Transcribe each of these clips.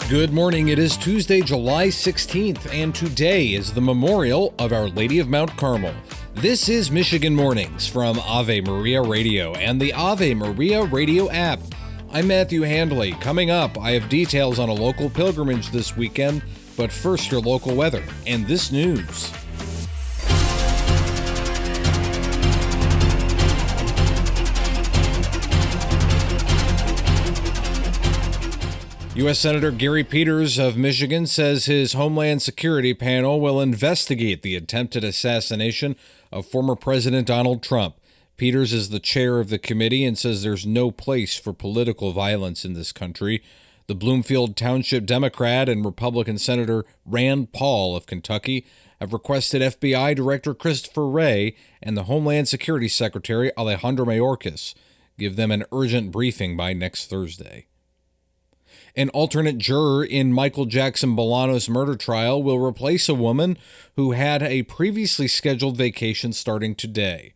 Good morning. It is Tuesday, July 16th, and today is the memorial of Our Lady of Mount Carmel. This is Michigan Mornings from Ave Maria Radio and the Ave Maria Radio app. I'm Matthew Handley. Coming up, I have details on a local pilgrimage this weekend, but first your local weather and this news. U.S. Senator Gary Peters of Michigan says his Homeland Security panel will investigate the attempted assassination of former President Donald Trump. Peters is the chair of the committee and says there's no place for political violence in this country. The Bloomfield Township Democrat and Republican Senator Rand Paul of Kentucky have requested FBI Director Christopher Wray and the Homeland Security Secretary Alejandro Mayorkas give them an urgent briefing by next Thursday. An alternate juror in Michael Jackson Bolanos murder trial will replace a woman who had a previously scheduled vacation starting today.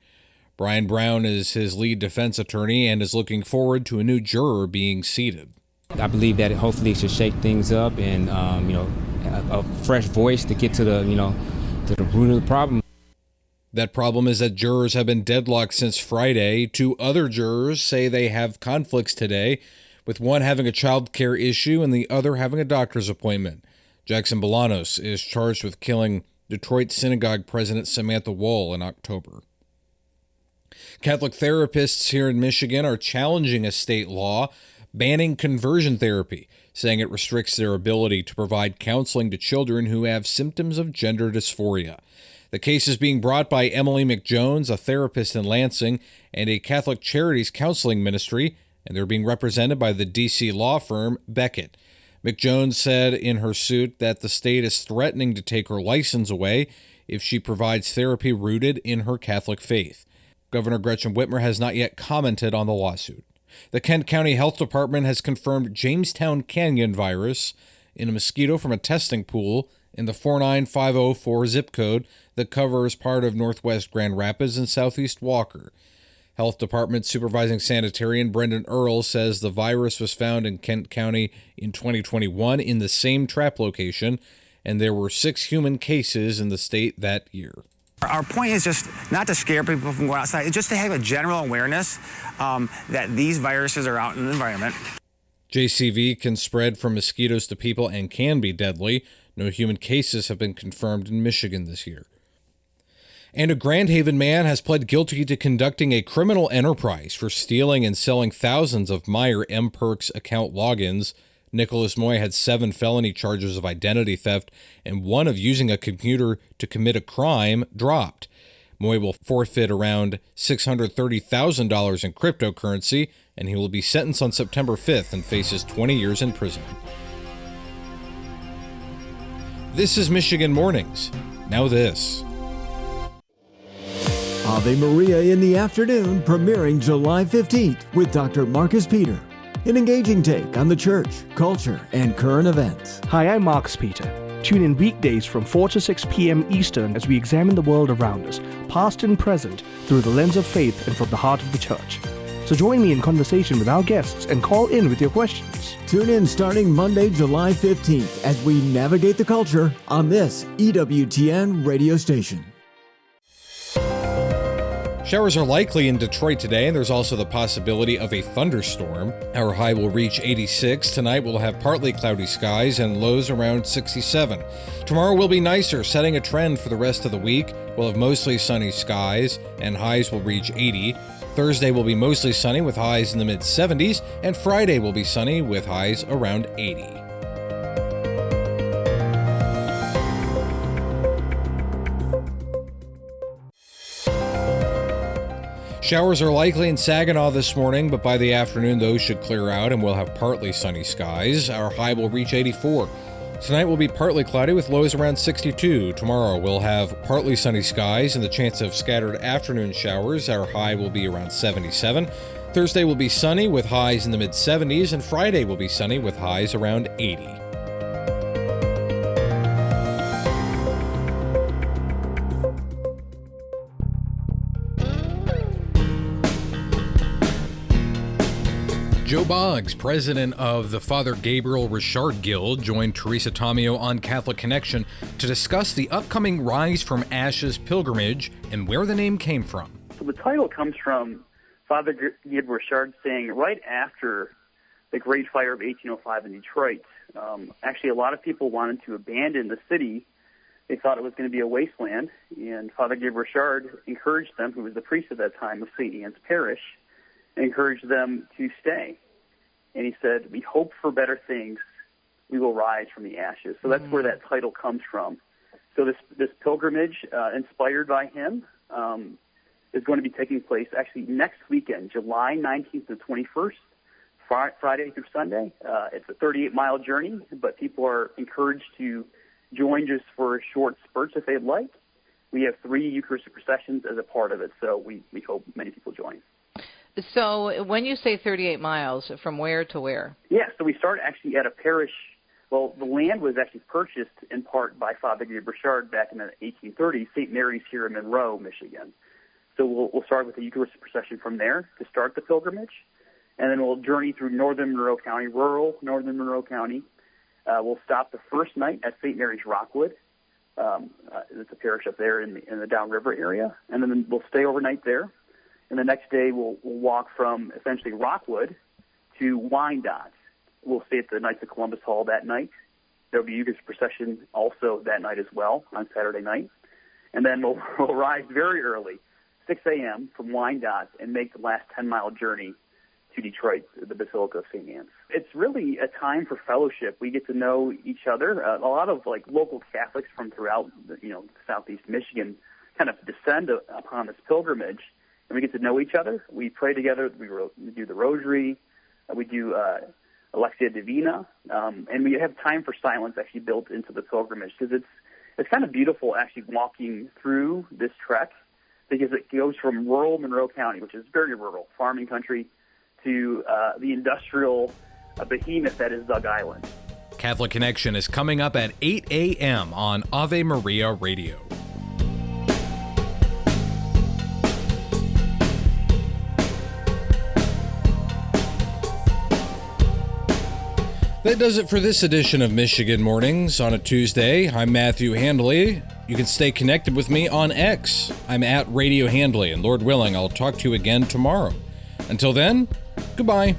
Brian Brown is his lead defense attorney and is looking forward to a new juror being seated. I believe that hopefully it should shake things up and, a fresh voice to get to the root of the problem. That problem is that jurors have been deadlocked since Friday. Two other jurors say they have conflicts today, with one having a child care issue and the other having a doctor's appointment. Jackson Bolanos is charged with killing Detroit Synagogue President Samantha Woll in October. Catholic therapists here in Michigan are challenging a state law banning conversion therapy, saying it restricts their ability to provide counseling to children who have symptoms of gender dysphoria. The case is being brought by Emily McJones, a therapist in Lansing, and a Catholic Charities counseling ministry, and they're being represented by the D.C. law firm Beckett. McJones said in her suit that the state is threatening to take her license away if she provides therapy rooted in her Catholic faith. Governor Gretchen Whitmer has not yet commented on the lawsuit. The Kent County Health Department has confirmed Jamestown Canyon virus in a mosquito from a testing pool in the 49504 zip code that covers part of northwest Grand Rapids and southeast Walker. Health Department Supervising Sanitarian Brendan Earle says the virus was found in Kent County in 2021 in the same trap location, and there were 6 human cases in the state that year. Our point is just not to scare people from going outside, it's just to have a general awareness that these viruses are out in the environment. JCV can spread from mosquitoes to people and can be deadly. No human cases have been confirmed in Michigan this year. And a Grand Haven man has pled guilty to conducting a criminal enterprise for stealing and selling thousands of Meyer M-Perks account logins. Nicholas Moy had 7 felony charges of identity theft and one of using a computer to commit a crime dropped. Moy will forfeit around $630,000 in cryptocurrency, and he will be sentenced on September 5th and faces 20 years in prison. This is Michigan Mornings. Now this. Ave Maria in the afternoon, premiering July 15th with Dr. Marcus Peter. An engaging take on the church, culture, and current events. Hi, I'm Marcus Peter. Tune in weekdays from 4 to 6 p.m. Eastern as we examine the world around us, past and present, through the lens of faith and from the heart of the church. So join me in conversation with our guests and call in with your questions. Tune in starting Monday, July 15th as we navigate the culture on this EWTN radio station. Showers are likely in Detroit today, and there's also the possibility of a thunderstorm. Our high will reach 86. Tonight we'll have partly cloudy skies and lows around 67. Tomorrow will be nicer, setting a trend for the rest of the week. We'll have mostly sunny skies, and highs will reach 80. Thursday will be mostly sunny with highs in the mid-70s, and Friday will be sunny with highs around 80. Showers are likely in Saginaw this morning, but by the afternoon those should clear out and we'll have partly sunny skies. Our high will reach 84. Tonight will be partly cloudy with lows around 62. Tomorrow we'll have partly sunny skies and the chance of scattered afternoon showers. Our high will be around 77. Thursday will be sunny with highs in the mid-70s, and Friday will be sunny with highs around 80. Joe Boggs, president of the Father Gabriel Richard Guild, joined Teresa Tomeo on Catholic Connection to discuss the upcoming Rise from Ashes pilgrimage and where the name came from. So the title comes from Father Gabriel Richard saying right after the Great Fire of 1805 in Detroit, actually a lot of people wanted to abandon the city. They thought it was going to be a wasteland, and Father Gabriel Richard encouraged them, who was the priest at that time of St. Anne's Parish, and encouraged them to stay. And he said, we hope for better things, we will rise from the ashes. So that's where that title comes from. So this pilgrimage, inspired by him, is going to be taking place actually next weekend, July 19th to 21st, Friday through Sunday. It's a 38-mile journey, but people are encouraged to join just for short spurts if they'd like. We have 3 Eucharistic processions as a part of it, so we hope many people join. So when you say 38 miles, from where to where? Yeah, so we start actually at a parish. Well, the land was actually purchased in part by Father Gabriel Richard back in the 1830s, St. Mary's here in Monroe, Michigan. So we'll start with the Eucharistic procession from there to start the pilgrimage, and then we'll journey through northern Monroe County, rural northern Monroe County. We'll stop the first night at St. Mary's Rockwood. It's a parish up there in the downriver area, and then we'll stay overnight there. And the next day, we'll walk from essentially Rockwood to Wyandotte. We'll stay at the Knights of Columbus Hall that night. There'll be a Eucharist procession also that night as well, on Saturday night. And then we'll rise very early, 6 a.m. from Wyandotte, and make the last 10-mile journey to Detroit, the Basilica of St. Anne's. It's really a time for fellowship. We get to know each other. A lot of local Catholics from throughout southeast Michigan kind of descend upon this pilgrimage. And we get to know each other. We pray together. We do the rosary. We do Alexia Divina. And we have time for silence actually built into the pilgrimage, because it's kind of beautiful actually walking through this trek, because it goes from rural Monroe County, which is very rural, farming country, to the industrial behemoth that is Dug Island. Catholic Connection is coming up at 8 a.m. on Ave Maria Radio. That does it for this edition of Michigan Mornings on a Tuesday. I'm Matthew Handley. You can stay connected with me on X. I'm at Radio Handley, and Lord willing, I'll talk to you again tomorrow. Until then, goodbye.